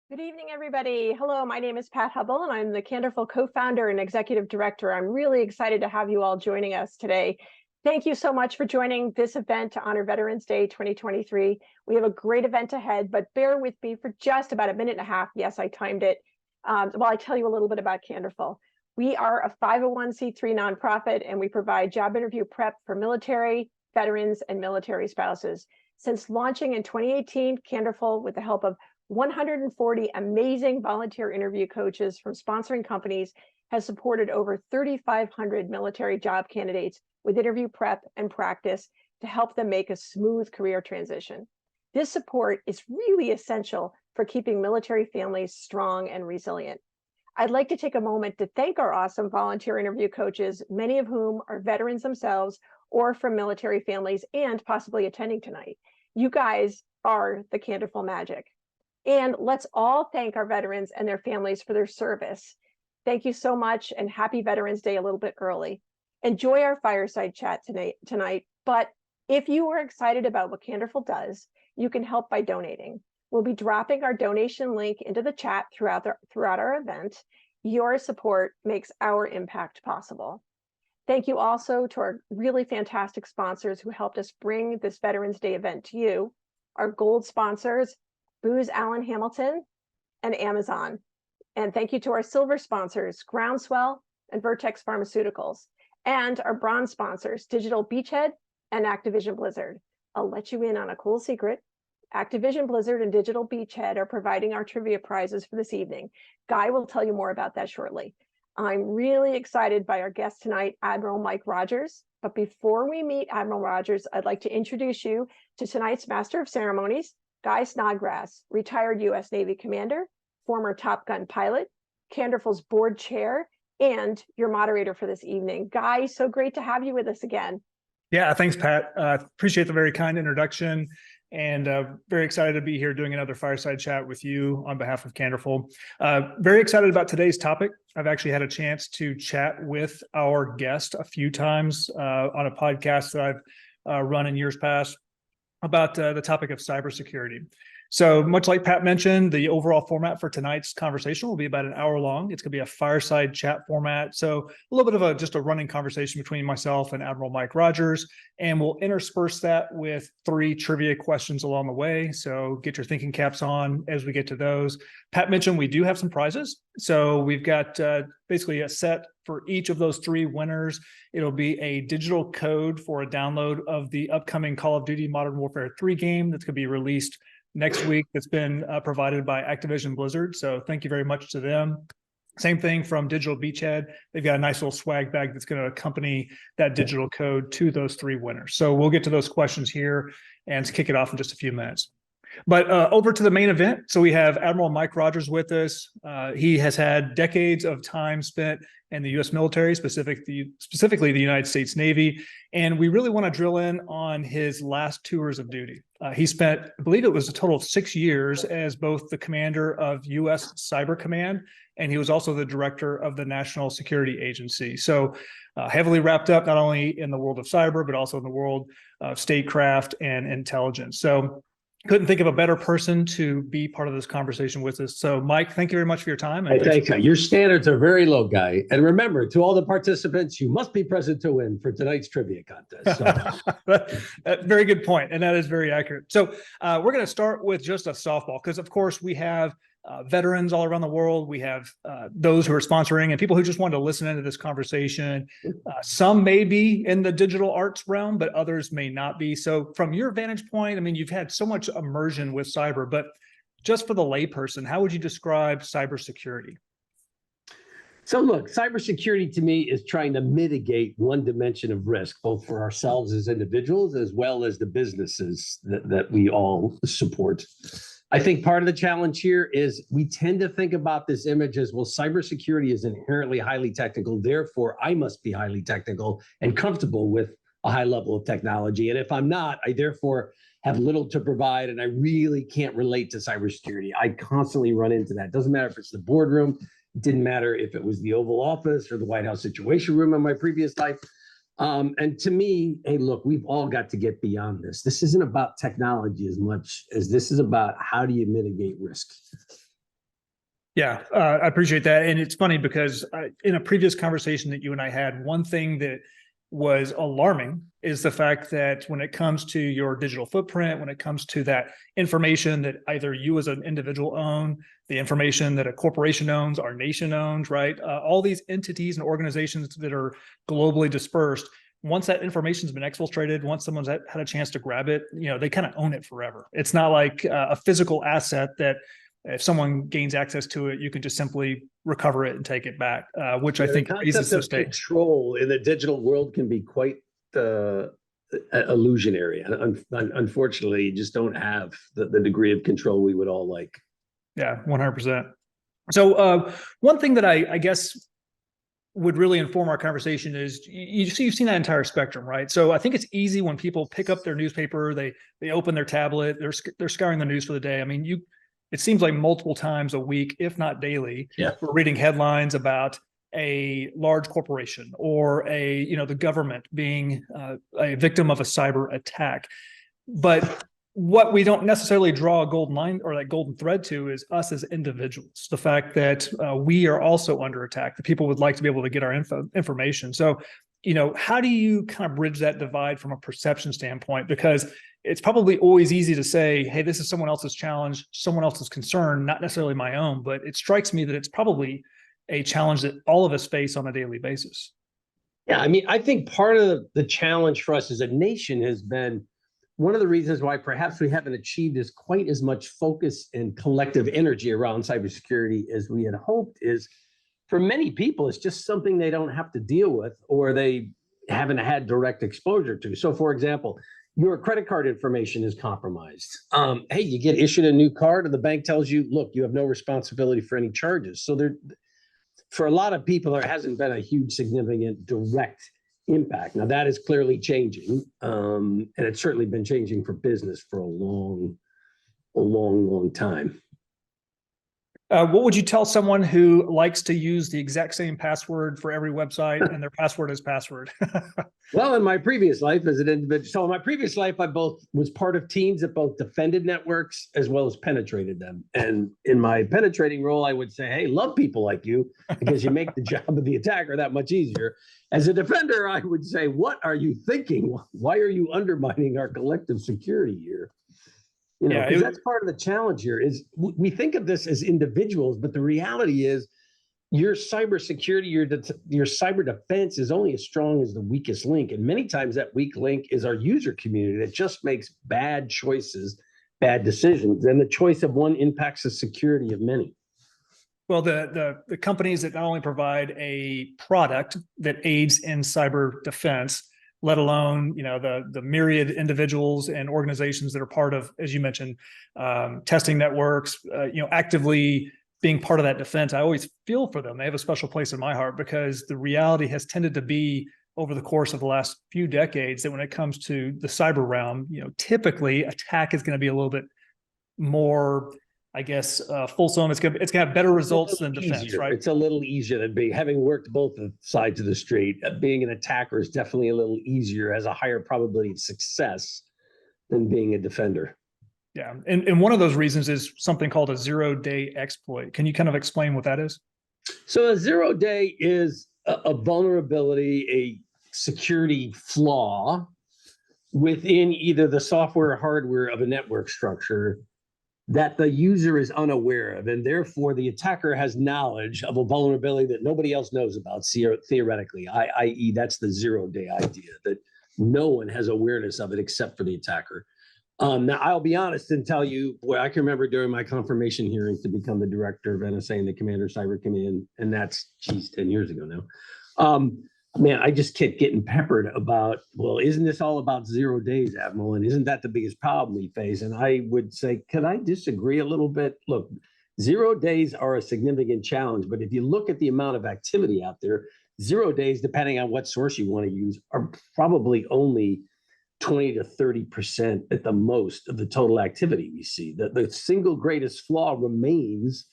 Good evening, everybody. Hello, my name is Pat Hubble, and I'm the Candorful co-founder and executive director. I'm really excited to have you all joining us today. Thank you so much for joining this event to honor Veterans Day 2023. We have a great event ahead, but bear with me for just about a minute and a half. Yes, I timed it. While I tell you a little bit about Candorful. We are a 501c3 nonprofit, and we provide job interview prep for military, veterans, and military spouses. Since launching in 2018, Candorful, with the help of 140 amazing volunteer interview coaches from sponsoring companies, has supported over 3,500 military job candidates with interview prep and practice to help them make a smooth career transition. This support is really essential for keeping military families strong and resilient. I'd like to take a moment to thank our awesome volunteer interview coaches, many of whom are veterans themselves or from military families and possibly attending tonight. You guys are the Candorful magic. And let's all thank our veterans and their families for their service. Thank you so much, and happy Veterans Day a little bit early. Enjoy our fireside chat tonight, but if you are excited about what Candorful does, you can help by donating. We'll be dropping our donation link into the chat throughout our event. Your support makes our impact possible. Thank you also to our really fantastic sponsors who helped us bring this Veterans Day event to you. Our gold sponsors, Booz Allen Hamilton and Amazon. And thank you to our silver sponsors, Groundswell and Vertex Pharmaceuticals, and our bronze sponsors, Digital Beachhead and Activision Blizzard. I'll let you in on a cool secret. Activision Blizzard and Digital Beachhead are providing our trivia prizes for this evening. Guy will tell you more about that shortly. I'm really excited by our guest tonight, Admiral Mike Rogers. But before we meet Admiral Rogers, I'd like to introduce you to tonight's Master of Ceremonies, Guy Snodgrass, retired U.S. Navy commander, former Top Gun pilot, Candorful's board chair, and your moderator for this evening. Guy, so great to have you with us again. Yeah, thanks, Pat. Appreciate the very kind introduction, and very excited to be here doing another fireside chat with you on behalf of Candorful. Very excited about today's topic. I've actually had a chance to chat with our guest a few times on a podcast that I've run in years past about the topic of cybersecurity. So much like Pat mentioned, the overall format for tonight's conversation will be about an hour long. It's going to be a fireside chat format. So a little bit of just a running conversation between myself and Admiral Mike Rogers, and we'll intersperse that with 3 trivia questions along the way. So get your thinking caps on as we get to those. Pat mentioned we do have some prizes. So we've got basically a set for each of those 3 winners. It'll be a digital code for a download of the upcoming Call of Duty Modern Warfare 3 game that's going to be released next week. That's been provided by Activision Blizzard. So thank you very much to them. Same thing from Digital Beachhead. They've got a nice little swag bag that's going to accompany that digital code to those 3 winners. So we'll get to those questions here and kick it off in just a few minutes. But over to the main event. So we have Admiral Mike Rogers with us. He has had decades of time spent in the U.S. military, specifically the United States Navy. And we really want to drill in on his last tours of duty. He spent, I believe it was a total of 6 years as both the commander of U.S. Cyber Command, and he was also the director of the National Security Agency. So heavily wrapped up not only in the world of cyber, but also in the world of statecraft and intelligence. So couldn't think of a better person to be part of this conversation with us. So, Mike, thank you very much for your time. And thanks. Your standards are very low, Guy. And remember, to all the participants, you must be present to win for tonight's trivia contest. So. Very good point, and that is very accurate. So we're going to start with just a softball, because, of course, we have veterans all around the world. We have those who are sponsoring and people who just wanted to listen into this conversation. Some may be in the digital arts realm, but others may not be. So from your vantage point, I mean, you've had so much immersion with cyber, but just for the layperson, how would you describe cybersecurity? So look, cybersecurity to me is trying to mitigate one dimension of risk, both for ourselves as individuals, as well as the businesses that we all support. I think part of the challenge here is we tend to think about this image as, well, cybersecurity is inherently highly technical. Therefore, I must be highly technical and comfortable with a high level of technology. And if I'm not, I therefore have little to provide, and I really can't relate to cybersecurity. I constantly run into that. Doesn't matter if it's the boardroom. It didn't matter if it was the Oval Office or the White House Situation Room in my previous life. And to me, hey, look, we've all got to get beyond this. This isn't about technology as much as this is about how do you mitigate risk. Yeah, I appreciate that. And it's funny because in a previous conversation that you and I had, one thing that was alarming is the fact that when it comes to your digital footprint, when it comes to that information that either you as an individual own, the information that a corporation owns, our nation owns, right? All these entities and organizations that are globally dispersed, once that information's been exfiltrated, once someone's had a chance to grab it, they kind of own it forever. It's not like a physical asset that if someone gains access to it, you can just simply recover it and take it back, which I think raises the stakes. Control in the digital world can be quite illusionary. Unfortunately, you just don't have the degree of control we would all like. Yeah, 100%. So one thing that I guess would really inform our conversation is you've seen that entire spectrum, right? So I think it's easy when people pick up their newspaper, they open their tablet, they're scouring the news for the day. I mean, it seems like multiple times a week, if not daily, we're reading headlines about a large corporation or the government being a victim of a cyber attack. But what we don't necessarily draw a golden line or that golden thread to is us as individuals. The fact that we are also under attack, that people would like to be able to get our information. So, how do you kind of bridge that divide from a perception standpoint? Because it's probably always easy to say, hey, this is someone else's challenge, someone else's concern, not necessarily my own. But it strikes me that it's probably a challenge that all of us face on a daily basis. Yeah, I mean, I think part of the challenge for us as a nation has been one of the reasons why perhaps we haven't achieved as quite as much focus and collective energy around cybersecurity as we had hoped is for many people, it's just something they don't have to deal with or they haven't had direct exposure to. So, for example, your credit card information is compromised. Hey, you get issued a new card and the bank tells you, look, you have no responsibility for any charges. So for a lot of people, there hasn't been a huge significant direct impact. Now that is clearly changing. And it's certainly been changing for business for a long time. What would you tell someone who likes to use the exact same password for every website and their password is password? Well, in my previous life as an individual, so in my previous life, I was part of teams that both defended networks as well as penetrated them. And in my penetrating role, I would say, hey, love people like you because you make the job of the attacker that much easier. As a defender, I would say, what are you thinking? Why are you undermining our collective security here? Because that's part of the challenge here is we think of this as individuals, but the reality is your cybersecurity, your cyber defense is only as strong as the weakest link. And many times that weak link is our user community that just makes bad choices, bad decisions. And the choice of one impacts the security of many. Well, the companies that not only provide a product that aids in cyber defense, let alone the myriad individuals and organizations that are part of, as you mentioned, testing networks, actively being part of that defense. I always feel for them. They have a special place in my heart because the reality has tended to be over the course of the last few decades that when it comes to the cyber realm, typically attack is going to be a little bit more, I guess, fulsome. It's gonna have better results than defense, right? It's a little easier than having worked both sides of the street. Being an attacker is definitely a little easier, has a higher probability of success than being a defender. Yeah, and one of those reasons is something called a zero-day exploit. Can you kind of explain what that is? So a zero-day is a vulnerability, a security flaw within either the software or hardware of a network structure that the user is unaware of, and therefore the attacker has knowledge of a vulnerability that nobody else knows about, theoretically, i.e. that's the zero-day idea, that no one has awareness of it except for the attacker. Now, I'll be honest and tell you, I can remember during my confirmation hearings to become the director of NSA and the Commander Cyber Command, and that's, 10 years ago now. Man, I just kept getting peppered about, well, isn't this all about 0 days, Admiral? And isn't that the biggest problem we face? And I would say, can I disagree a little bit? Look, 0 days are a significant challenge, but if you look at the amount of activity out there, 0 days, depending on what source you want to use, are probably only 20 to 30% at the most of the total activity we see. The single greatest flaw remains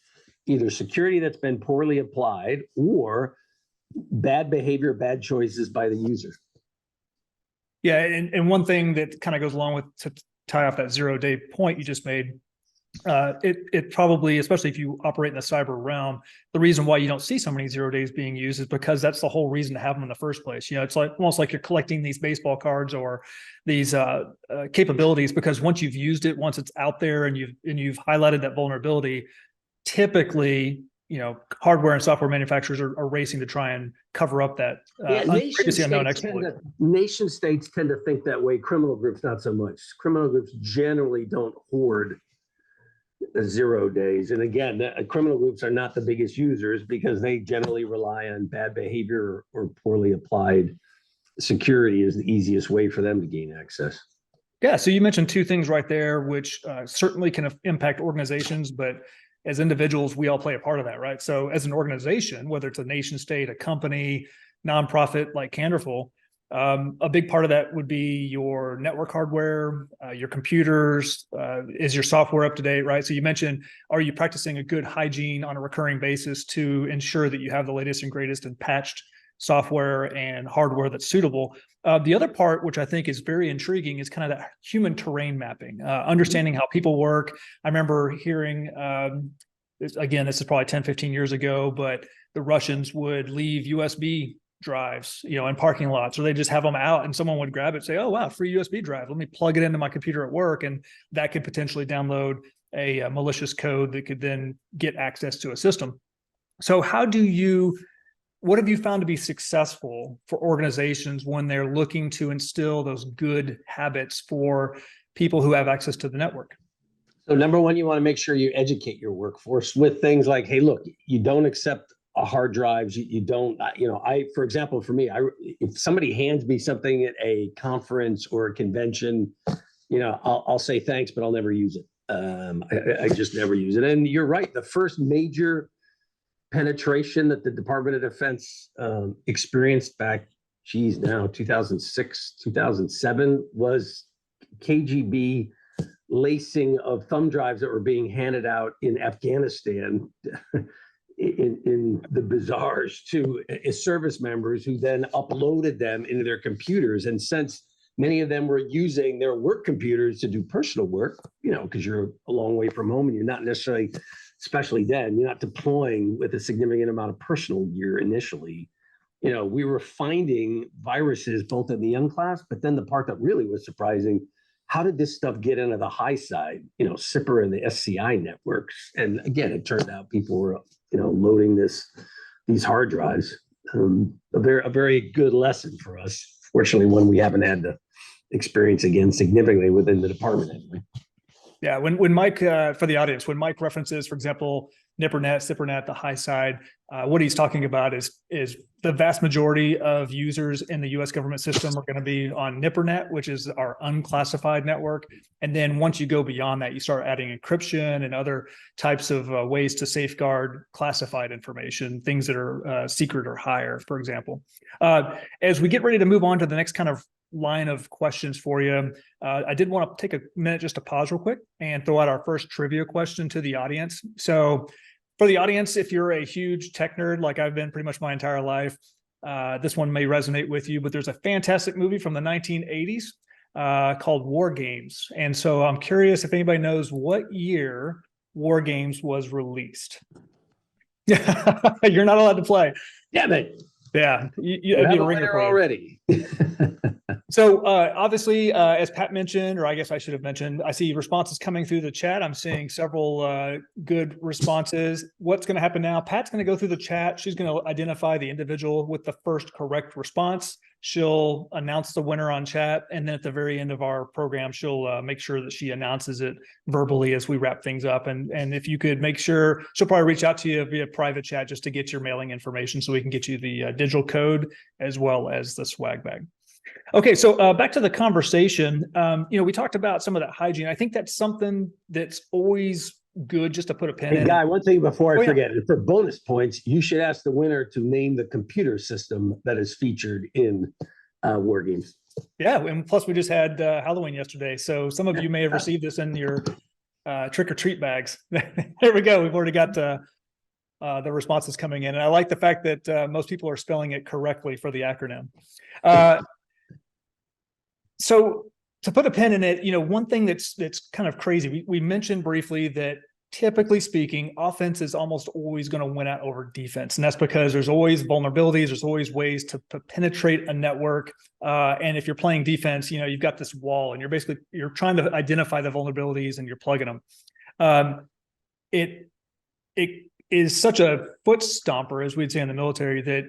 either security that's been poorly applied or bad behavior, bad choices by the user. Yeah, and one thing that kind of goes along with, to tie off that 0-day point you just made, it probably, especially if you operate in the cyber realm, the reason why you don't see so many 0 days being used is because that's the whole reason to have them in the first place. It's like almost like you're collecting these baseball cards or these capabilities, because once you've used it, once it's out there and you've highlighted that vulnerability, typically, hardware and software manufacturers are racing to try and cover up that previously unknown exploit. Nation states tend to think that way. Criminal groups, not so much. Criminal groups generally don't hoard 0 days. And again, criminal groups are not the biggest users because they generally rely on bad behavior or poorly applied security is the easiest way for them to gain access. Yeah. So you mentioned two things right there, which certainly can impact organizations, but as individuals, we all play a part of that, right? So as an organization, whether it's a nation state, a company, nonprofit like Candorful, a big part of that would be your network hardware, your computers, is your software up to date, right? So you mentioned, are you practicing a good hygiene on a recurring basis to ensure that you have the latest and greatest and patched software and hardware that's suitable? The other part, which I think is very intriguing, is kind of that human terrain mapping, understanding how people work. I remember hearing, again, this is probably 10, 15 years ago, but the Russians would leave USB drives, in parking lots, or they just have them out and someone would grab it and say, oh, wow, free USB drive. Let me plug it into my computer at work. And that could potentially download a malicious code that could then get access to a system. So what have you found to be successful for organizations when they're looking to instill those good habits for people who have access to the network? So number one, you want to make sure you educate your workforce with things like, hey, look, you don't accept hard drives. You don't, for example, for me, if somebody hands me something at a conference or a convention, I'll say thanks, but I'll never use it. I just never use it. And you're right. The first major penetration that the Department of Defense experienced back, 2006, 2007 was KGB lacing of thumb drives that were being handed out in Afghanistan in the bazaars to service members who then uploaded them into their computers. And since many of them were using their work computers to do personal work, because you're a long way from home and you're not necessarily, especially then, you're not deploying with a significant amount of personal gear initially. We were finding viruses both in the young class, but then the part that really was surprising, how did this stuff get into the high side, SIPR and the SCI networks? And again, it turned out people were, loading these hard drives. A very good lesson for us. Fortunately, one we haven't had to experience again significantly within the department anyway. Yeah, when Mike, for the audience, when Mike references, for example, NIPRNet, SIPRNet, the high side, what he's talking about is the vast majority of users in the U.S. government system are going to be on NIPRNet, which is our unclassified network. And then once you go beyond that, you start adding encryption and other types of ways to safeguard classified information, things that are secret or higher, for example. As we get ready to move on to the next kind of line of questions for you, I did want to take a minute just to pause real quick and throw out our first trivia question to the audience. So for the audience, if you're a huge tech nerd like I've been pretty much my entire life, this one may resonate with you, but there's a fantastic movie from the 1980s called War Games. And so I'm curious if anybody knows what year War Games was released. You're not allowed to play. Damn it. Yeah, you have a winner already. So obviously, as Pat mentioned, or I guess I should have mentioned, I see responses coming through the chat. I'm seeing several good responses. What's going to happen now? Pat's going to go through the chat. She's going to identify the individual with the first correct response. She'll announce the winner on chat. And then at the very end of our program, she'll make sure that she announces it verbally as we wrap things up. And if you could make sure, she'll probably reach out to you via private chat just to get your mailing information so we can get you the digital code as well as the swag bag. Okay, so back to the conversation. We talked about some of that hygiene. I think that's something that's always good just to put a pin in. Hey, Guy, one thing before I forget, for bonus points, you should ask the winner to name the computer system that is featured in War Games. Yeah, and plus we just had Halloween yesterday, so some of you may have received this in your trick-or-treat bags. There we go. We've already got the responses coming in, and I like the fact that most people are spelling it correctly for the acronym. So to put a pin in it, one thing that's kind of crazy, we mentioned briefly that typically speaking, offense is almost always going to win out over defense. And that's because there's always vulnerabilities. There's always ways to penetrate a network. And if you're playing defense, you've got this wall and you're trying to identify the vulnerabilities and you're plugging them. It is such a foot stomper, as we'd say in the military, that,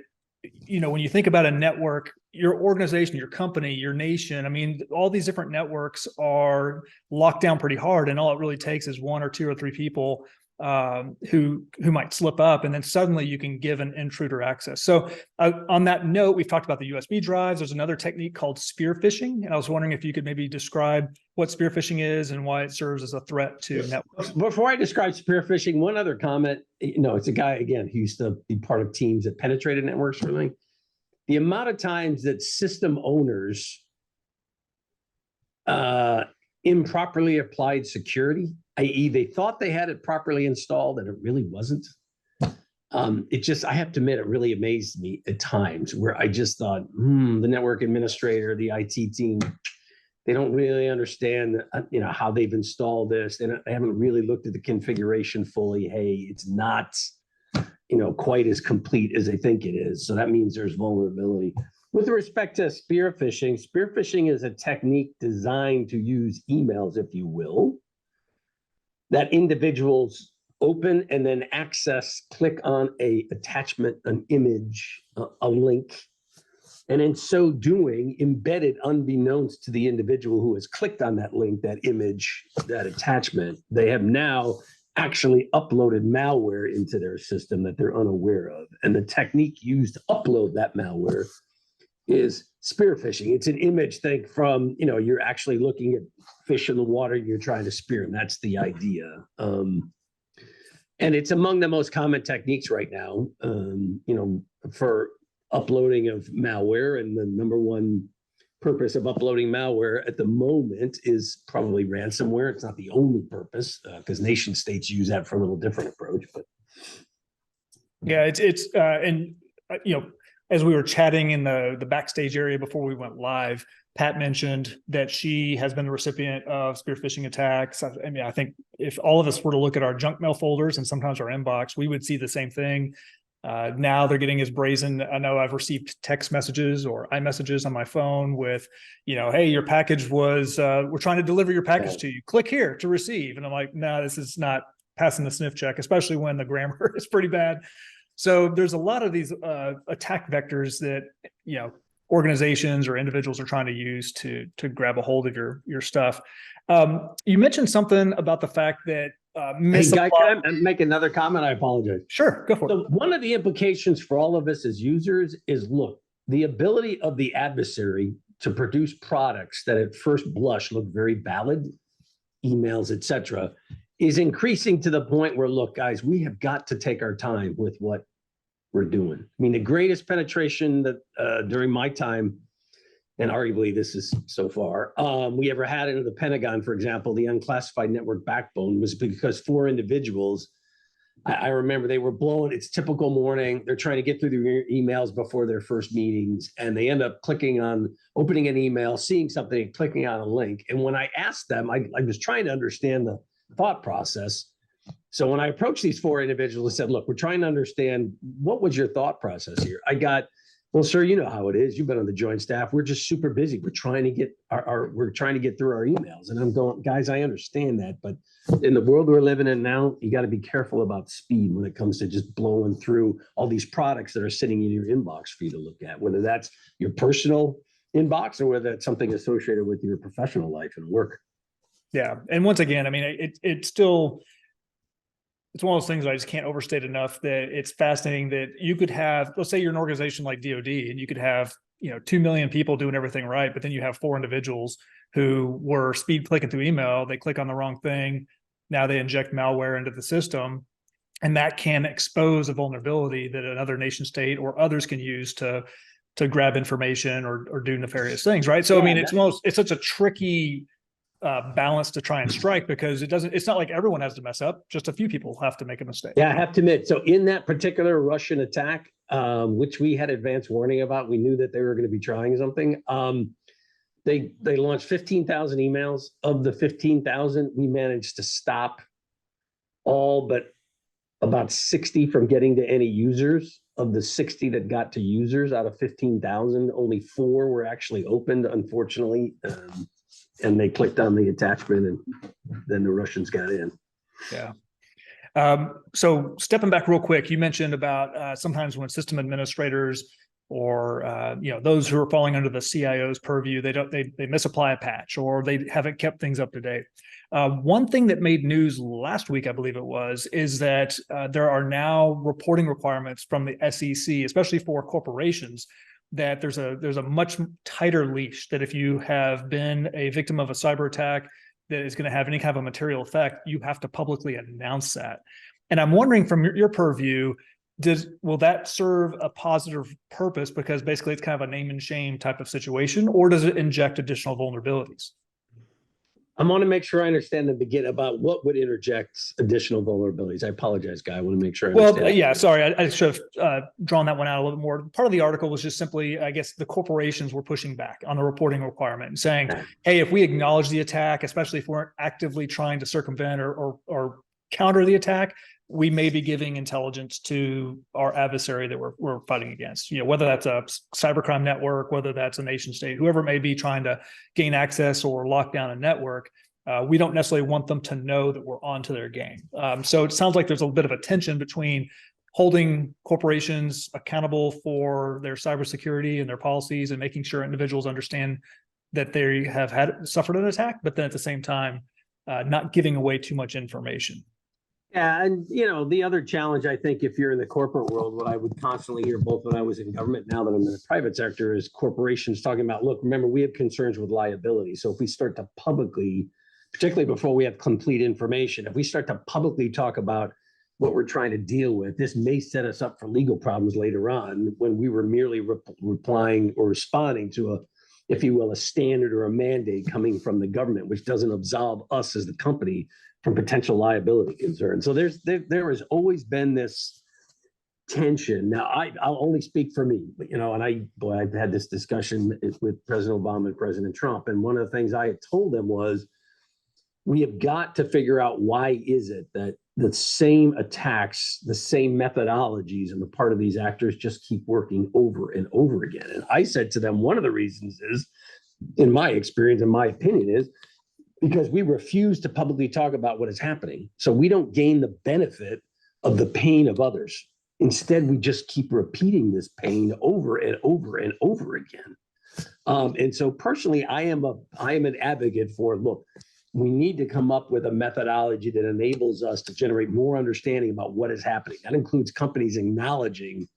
when you think about a network, your organization, your company, your nation, I mean, all these different networks are locked down pretty hard. And all it really takes is one or two or three people who might slip up, and then suddenly you can give an intruder access. So on that note, we've talked about the USB drives. There's another technique called spear phishing. And I was wondering if you could maybe describe what spear phishing is and why it serves as a threat to networks. Before I describe spear phishing, one other comment, it's a guy, again, who used to be part of teams that penetrated networks for me. The amount of times that system owners improperly applied security, i.e. they thought they had it properly installed and it really wasn't. I have to admit, it really amazed me at times where I just thought, the network administrator, the IT team, they don't really understand, how they've installed this. They haven't really looked at the configuration fully. Hey, it's not, quite as complete as they think it is. So that means there's vulnerability. With respect to spear phishing is a technique designed to use emails, if you will, that individuals open and then access, click on a attachment, an image, a link. And in so doing, embedded unbeknownst to the individual who has clicked on that link, that image, that attachment, they have now actually uploaded malware into their system that they're unaware of. And the technique used to upload that malware is spear phishing. It's an image thing from, you're actually looking at fish in the water, you're trying to spear them. That's the idea. And it's among the most common techniques right now, for uploading of malware. And the number one purpose of uploading malware at the moment is probably ransomware. It's not the only purpose, because nation states use that for a little different approach. But yeah, as we were chatting in the backstage area before we went live, Pat mentioned that she has been the recipient of spear phishing attacks. I mean, I think if all of us were to look at our junk mail folders and sometimes our inbox, we would see the same thing. Now they're getting as brazen. I know I've received text messages or iMessages on my phone with, hey, your package was, we're trying to deliver your package to you. Click here to receive. And I'm like, no, this is not passing the sniff check, especially when the grammar is pretty bad. So there's a lot of these attack vectors that, organizations or individuals are trying to use to grab a hold of your stuff. You mentioned something about the fact that hey, Guy, can I make another comment? I apologize. Sure, go for it. So one of the implications for all of us as users is, look, the ability of the adversary to produce products that at first blush look very valid, emails, etc., is increasing to the point where, look, guys, we have got to take our time with what we're doing. I mean, the greatest penetration that during my time, and arguably this is so far, we ever had into the Pentagon, for example, the unclassified network backbone, was because 4 individuals, I remember they were blowing, it's typical morning, they're trying to get through their emails before their first meetings, and they end up opening an email, seeing something, and clicking on a link. And when I asked them, I was trying to understand the thought process. So when I approached these 4 individuals, I said, look, we're trying to understand, what was your thought process here? I got, well, sir, you know how it is. You've been on the Joint Staff. We're just super busy. We're trying to get we're trying to get through our emails. And I'm going, guys, I understand that, but in the world we're living in now, you got to be careful about speed when it comes to just blowing through all these products that are sitting in your inbox for you to look at, whether that's your personal inbox or whether that's something associated with your professional life and work. Yeah. And once again, I mean, it's one of those things that I just can't overstate enough, that it's fascinating that you could have, let's say you're an organization like DoD, and you could have, 2 million people doing everything right, but then you have 4 individuals who were speed clicking through email. They click on the wrong thing. Now they inject malware into the system, and that can expose a vulnerability that another nation state or others can use to grab information or do nefarious things. Right. So, yeah, I mean, it's such a tricky balance to try and strike, because it's not like everyone has to mess up. Just a few people have to make a mistake. Yeah, I have to admit. So in that particular Russian attack, which we had advance warning about, we knew that they were going to be trying something. they launched 15,000 emails. Of the 15,000, we managed to stop all but about 60 from getting to any users. Of the 60 that got to users out of 15,000, only 4 were actually opened, unfortunately. And they clicked on the attachment, and then the Russians got in. Yeah. So stepping back real quick, you mentioned about sometimes when system administrators or those who are falling under the CIO's purview, they misapply a patch or they haven't kept things up to date. One thing that made news last week, I believe it was, is that there are now reporting requirements from the SEC, especially for corporations, that there's a much tighter leash that if you have been a victim of a cyber attack that is going to have any kind of a material effect, you have to publicly announce that. And I'm wondering, from your purview, will that serve a positive purpose because basically it's kind of a name and shame type of situation, or does it inject additional vulnerabilities? I want to make sure I understand the beginning about what would interject additional vulnerabilities. I apologize, Guy. I want to make sure I understand. Well, yeah, sorry. I should have drawn that one out a little bit more. Part of the article was just simply, I guess, the corporations were pushing back on the reporting requirement and saying, hey, if we acknowledge the attack, especially if we're actively trying to circumvent or counter the attack, we may be giving intelligence to our adversary that we're fighting against. Whether that's a cybercrime network, whether that's a nation state, whoever may be trying to gain access or lock down a network, we don't necessarily want them to know that we're onto their game. So it sounds like there's a bit of a tension between holding corporations accountable for their cybersecurity and their policies and making sure individuals understand that they have suffered an attack, but then at the same time, not giving away too much information. Yeah, and the other challenge, I think, if you're in the corporate world, what I would constantly hear, both when I was in government, now that I'm in the private sector, is corporations talking about, look, remember, we have concerns with liability. So if we start to publicly, particularly before we have complete information, if we start to publicly talk about what we're trying to deal with, this may set us up for legal problems later on when we were merely replying or responding to a, if you will, a standard or a mandate coming from the government, which doesn't absolve us as the company from potential liability concerns. So there has always been this tension. Now, I'll only speak for me, and I've had this discussion with President Obama and President Trump, and one of the things I had told them was, we have got to figure out why is it that the same attacks, the same methodologies on the part of these actors just keep working over and over again. And I said to them, one of the reasons is, in my experience, in my opinion, is because we refuse to publicly talk about what is happening. So we don't gain the benefit of the pain of others. Instead, we just keep repeating this pain over and over and over again. And so personally, I am an advocate for, look, we need to come up with a methodology that enables us to generate more understanding about what is happening. That includes companies acknowledging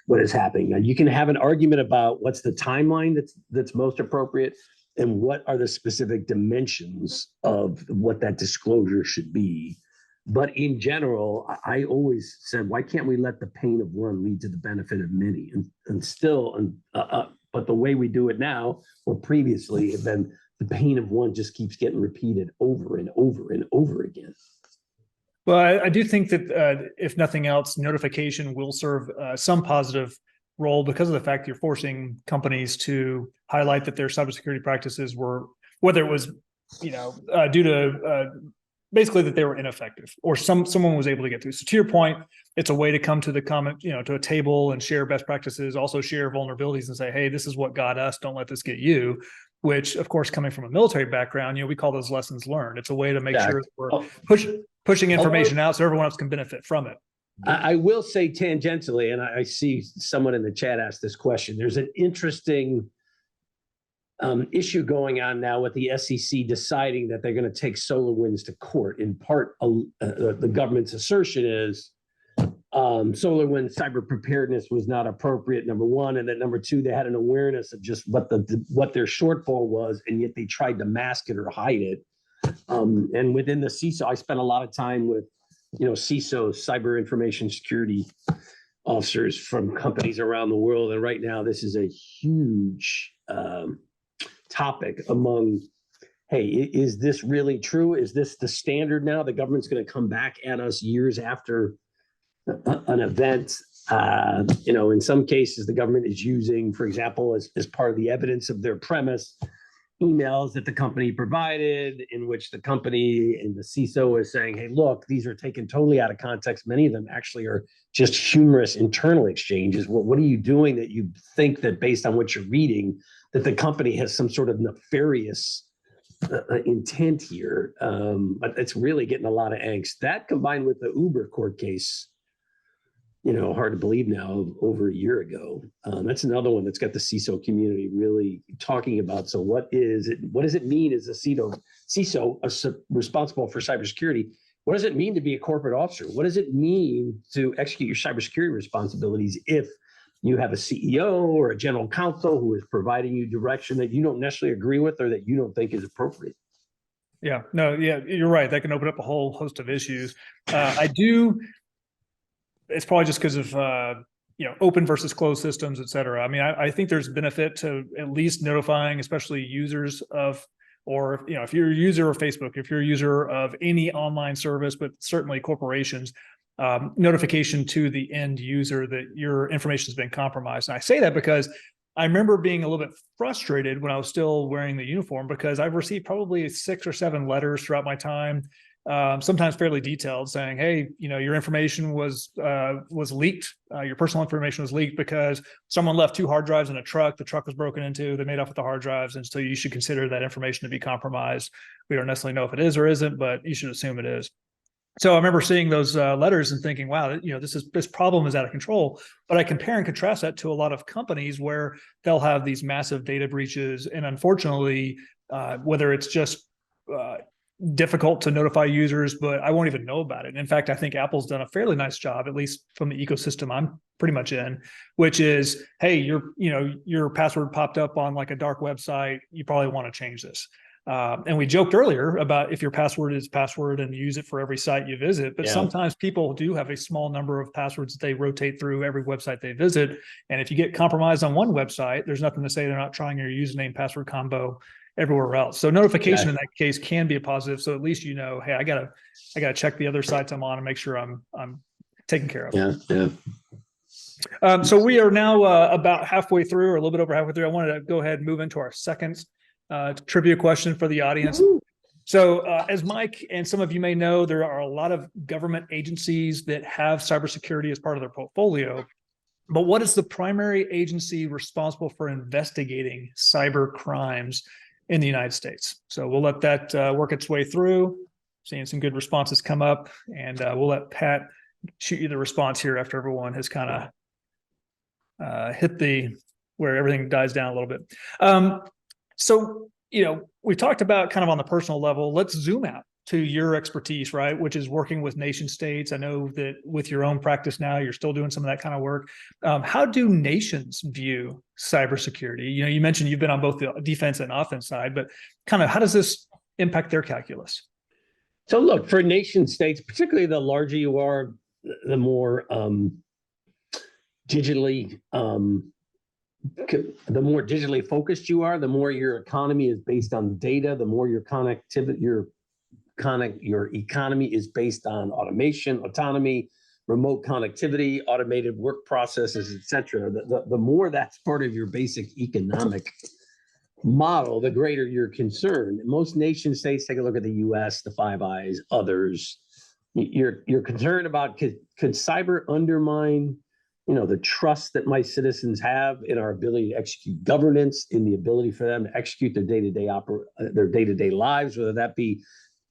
what is happening. Now, you can have an argument about what's the timeline that's most appropriate and what are the specific dimensions of what that disclosure should be. But in general, I always said, why can't we let the pain of one lead to the benefit of many? But the way we do it now, or previously, have been the pain of one just keeps getting repeated over and over and over again. Well, I do think that if nothing else, notification will serve some positive role because of the fact that you're forcing companies to highlight that their cybersecurity practices were, whether it was, due to basically that they were ineffective or someone was able to get through. So to your point, it's a way to come to the comment, to a table and share best practices, also share vulnerabilities and say, hey, this is what got us. Don't let this get you. Which, of course, coming from a military background, we call those lessons learned. It's a way to make sure that we're pushing information out so everyone else can benefit from it. I will say tangentially, and I see someone in the chat ask this question, there's an interesting issue going on now with the SEC deciding that they're going to take SolarWinds to court. In part, the government's assertion is SolarWinds cyber preparedness was not appropriate, number one, and then number two, they had an awareness of just what their shortfall was, and yet they tried to mask it or hide it. And within the CISO, I spent a lot of time with CISOs, cyber information security officers from companies around the world, and right now this is a huge topic among, hey, is this really true? Is this the standard now? The government's going to come back at us years after an event. In some cases, the government is using, for example, as part of the evidence of their premise, emails that the company provided in which the company and the CISO is saying, hey, look, these are taken totally out of context. Many of them actually are just humorous internal exchanges. What are you doing that you think that based on what you're reading, that the company has some sort of nefarious intent here? But it's really getting a lot of angst. That combined with the Uber court case, hard to believe now, over a year ago. That's another one that's got the CISO community really talking about. So what does it mean as a CISO responsible for cybersecurity? What does it mean to be a corporate officer? What does it mean to execute your cybersecurity responsibilities if you have a CEO or a general counsel who is providing you direction that you don't necessarily agree with or that you don't think is appropriate? Yeah, no, yeah, you're right. That can open up a whole host of issues. It's probably just because of open versus closed systems, et cetera. I mean, I think there's benefit to at least notifying, especially users of, or if you're a user of Facebook, if you're a user of any online service, but certainly corporations, notification to the end user that your information has been compromised. And I say that because I remember being a little bit frustrated when I was still wearing the uniform, because I've received probably 6 or 7 letters throughout my time, sometimes fairly detailed, saying, hey, your information was leaked. Your personal information was leaked because someone left 2 hard drives in a truck. The truck was broken into. They made off with the hard drives. And so you should consider that information to be compromised. We don't necessarily know if it is or isn't, but you should assume it is. So I remember seeing those letters and thinking, wow, this problem is out of control. But I compare and contrast that to a lot of companies where they'll have these massive data breaches. And unfortunately, whether it's just difficult to notify users, but I won't even know about it. In fact, I think Apple's done a fairly nice job, at least from the ecosystem I'm pretty much in, which is, hey, your password popped up on like a dark website. You probably want to change this. And we joked earlier about if your password is password and use it for every site you visit, but sometimes people do have a small number of passwords that they rotate through every website they visit. And if you get compromised on one website, there's nothing to say they're not trying your username password combo everywhere else. So notification in that case can be a positive. So at least hey, I gotta check the other sites I'm on and make sure I'm taken care of. So we are now about halfway through, or a little bit over halfway through. I wanted to go ahead and move into our second trivia question for the audience. Woo-hoo. So as Mike and some of you may know, there are a lot of government agencies that have cybersecurity as part of their portfolio. But what is the primary agency responsible for investigating cyber crimes in the United States? So we'll let that work its way through. Seeing some good responses come up, and we'll let Pat shoot you the response here after everyone has kind of hit where everything dies down a little bit. So, we talked about kind of on the personal level. Let's zoom out to your expertise, right? Which is working with nation states. I know that with your own practice now, you're still doing some of that kind of work. How do nations view cybersecurity? You mentioned you've been on both the defense and offense side, but kind of how does this impact their calculus? So look, for nation states, particularly the larger you are, the more digitally focused you are, the more your economy is based on data, the more your connectivity, your economy is based on automation, autonomy, remote connectivity, automated work processes, et cetera. The more that's part of your basic economic model, the greater your concern. Most nation states, take a look at the US, the Five Eyes, others. You're concerned about could cyber undermine the trust that my citizens have in our ability to execute governance, in the ability for them to execute their day-to-day lives, whether that be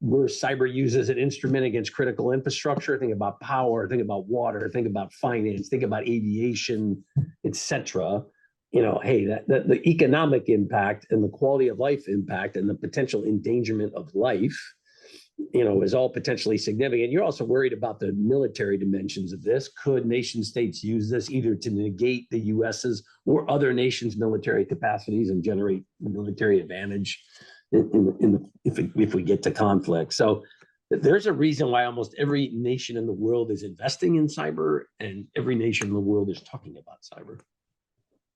where cyber uses an instrument against critical infrastructure. Think about power, think about water, think about finance, think about aviation, et cetera. Hey, the economic impact and the quality of life impact and the potential endangerment of life is all potentially significant. You're also worried about the military dimensions of this. Could nation states use this either to negate the US's or other nations' military capacities and generate military advantage if we get to conflict? So there's a reason why almost every nation in the world is investing in cyber, and every nation in the world is talking about cyber.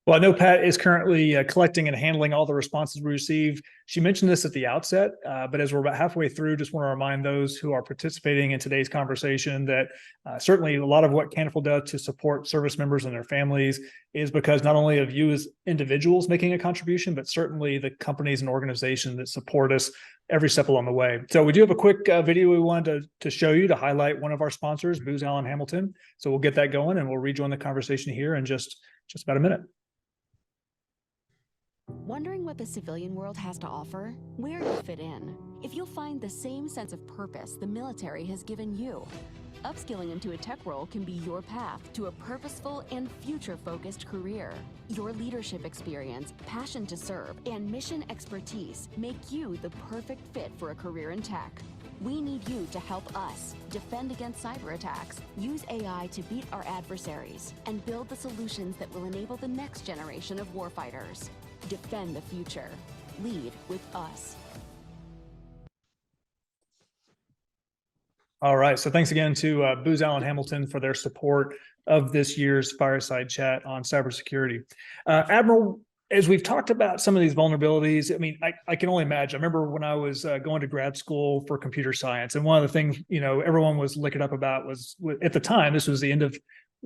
Well, I know Pat is currently collecting and handling all the responses we receive. She mentioned this at the outset, but as we're about halfway through, just want to remind those who are participating in today's conversation that certainly a lot of what Candorful does to support service members and their families is because not only of you as individuals making a contribution, but certainly the companies and organizations that support us every step along the way. So we do have a quick video we wanted to show you to highlight one of our sponsors, Booz Allen Hamilton. So we'll get that going and we'll rejoin the conversation here in just about a minute. Wondering what the civilian world has to offer? Where you fit in? If you'll find the same sense of purpose the military has given you. Upskilling into a tech role can be your path to a purposeful and future-focused career. Your leadership experience, passion to serve, and mission expertise make you the perfect fit for a career in tech. We need you to help us defend against cyber attacks, use AI to beat our adversaries, and build the solutions that will enable the next generation of warfighters. Defend the future. Lead with us. All right. So thanks again to Booz Allen Hamilton for their support of this year's Fireside Chat on cybersecurity. Admiral, as we've talked about some of these vulnerabilities, I mean, I can only imagine. I remember when I was going to grad school for computer science, and one of the things, everyone was licking up about was, at the time, this was the end of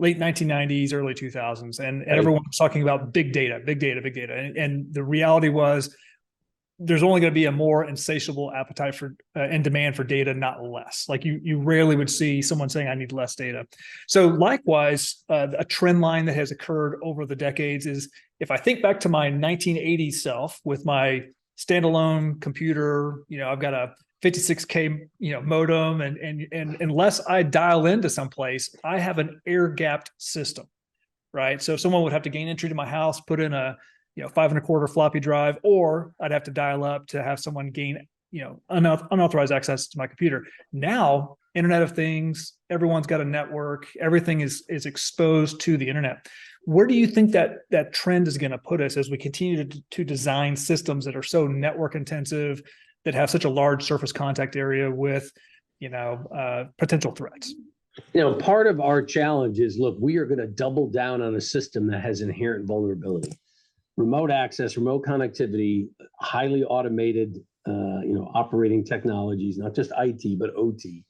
late 1990s, early 2000s, and everyone was talking about big data, big data, big data. And the reality was there's only going to be a more insatiable appetite for and demand for data, not less. Like you rarely would see someone saying, I need less data. So likewise, a trend line that has occurred over the decades is, if I think back to my 1980s self with my standalone computer, I've got a 56K, modem, and unless I dial into someplace, I have an air-gapped system, right? So someone would have to gain entry to my house, put in a 5.25 floppy drive, or I'd have to dial up to have someone gain unauthorized access to my computer. Now, Internet of Things, everyone's got a network, everything is exposed to the internet. Where do you think that trend is going to put us as we continue to design systems that are so network intensive, that have such a large surface contact area with potential threats? Part of our challenge is, look, we are going to double down on a system that has inherent vulnerability. Remote access, remote connectivity, highly automated, operating technologies, not just IT, but OT,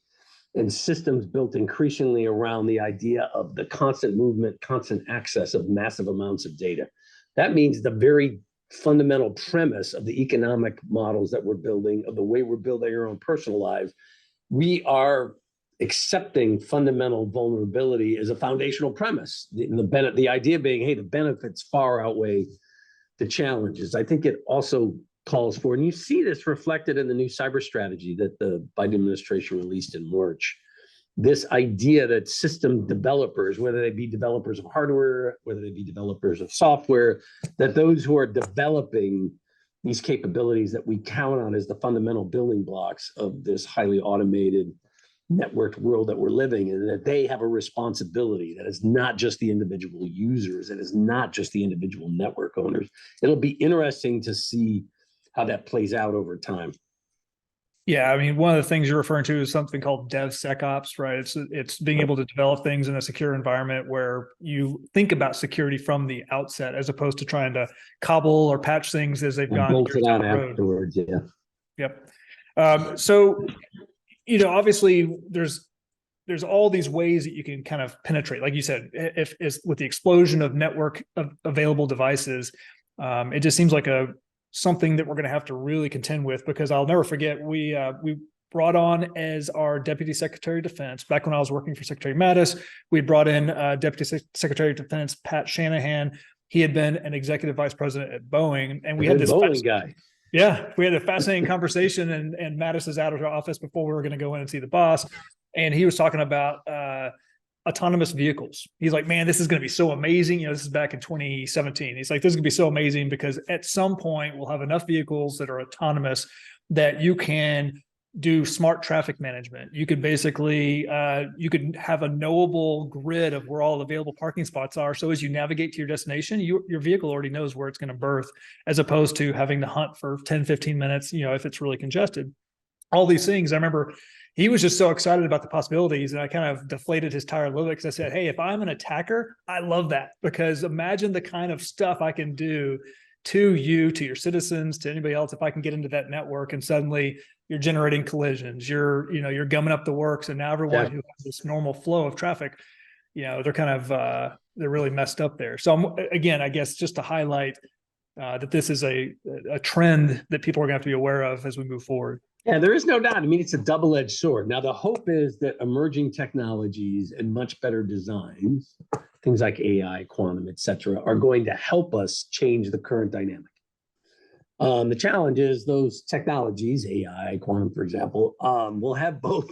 and systems built increasingly around the idea of the constant movement, constant access of massive amounts of data. That means the very fundamental premise of the economic models that we're building, of the way we're building our own personal lives, we are accepting fundamental vulnerability as a foundational premise. The idea being, hey, the benefits far outweigh the challenges. I think it also calls for, and you see this reflected in the new cyber strategy that the Biden administration released in March, this idea that system developers, whether they be developers of hardware, whether they be developers of software, that those who are developing these capabilities that we count on as the fundamental building blocks of this highly automated, networked world that we're living in, that they have a responsibility, that is not just the individual users, it is not just the individual network owners. It'll be interesting to see how that plays out over time. Yeah, I mean, one of the things you're referring to is something called DevSecOps, right? It's being able to develop things in a secure environment where you think about security from the outset, as opposed to trying to cobble or patch things as they've gone Bolt it down out the road. afterwards, yeah. Yep. So, obviously there's all these ways that you can kind of penetrate. Like you said, if with the explosion of network of available devices, it just seems like something that we're going to have to really contend with, because I'll never forget, we brought on as our Deputy Secretary of Defense, back when I was working for Secretary Mattis, we brought in Deputy Secretary of Defense, Pat Shanahan. He had been an executive vice president at Boeing, and we had this Boeing guy. Yeah, we had a fascinating conversation, and Mattis is out of the office before we were going to go in and see the boss. And he was talking about autonomous vehicles. He's like, man, this is going to be so amazing. This is back in 2017. He's like, this is going to be so amazing because at some point we'll have enough vehicles that are autonomous that you can do smart traffic management. You could basically, you could have a knowable grid of where all available parking spots are. So as you navigate to your destination, your vehicle already knows where it's going to berth, as opposed to having to hunt for 10, 15 minutes, if it's really congested. All these things. I remember he was just so excited about the possibilities, and I kind of deflated his tire a little bit because I said, hey, if I'm an attacker, I love that, because imagine the kind of stuff I can do to you, to your citizens, to anybody else, if I can get into that network and suddenly you're generating collisions, you're gumming up the works, and now everyone who has this normal flow of traffic, they're kind of they're really messed up there. So again, I guess just to highlight that this is a trend that people are going to have to be aware of as we move forward. Yeah, there is no doubt. I mean, it's a double-edged sword. Now, the hope is that emerging technologies and much better designs, things like AI, quantum, et cetera, are going to help us change the current dynamic. The challenge is those technologies, AI, quantum, for example, will have both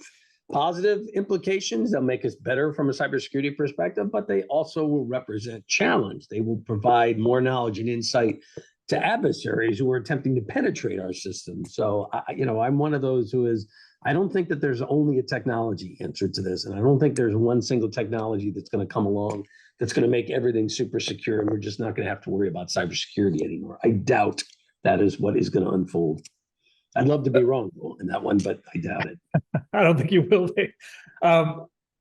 positive implications. They'll make us better from a cybersecurity perspective, but they also will represent challenge. They will provide more knowledge and insight to adversaries who are attempting to penetrate our system. So, I'm one of those who is, I don't think that there's only a technology answer to this. And I don't think there's one single technology that's going to come along that's going to make everything super secure, and we're just not going to have to worry about cybersecurity anymore. I doubt that is what is going to unfold. I'd love to be wrong in that one, but I doubt it. I don't think you will be.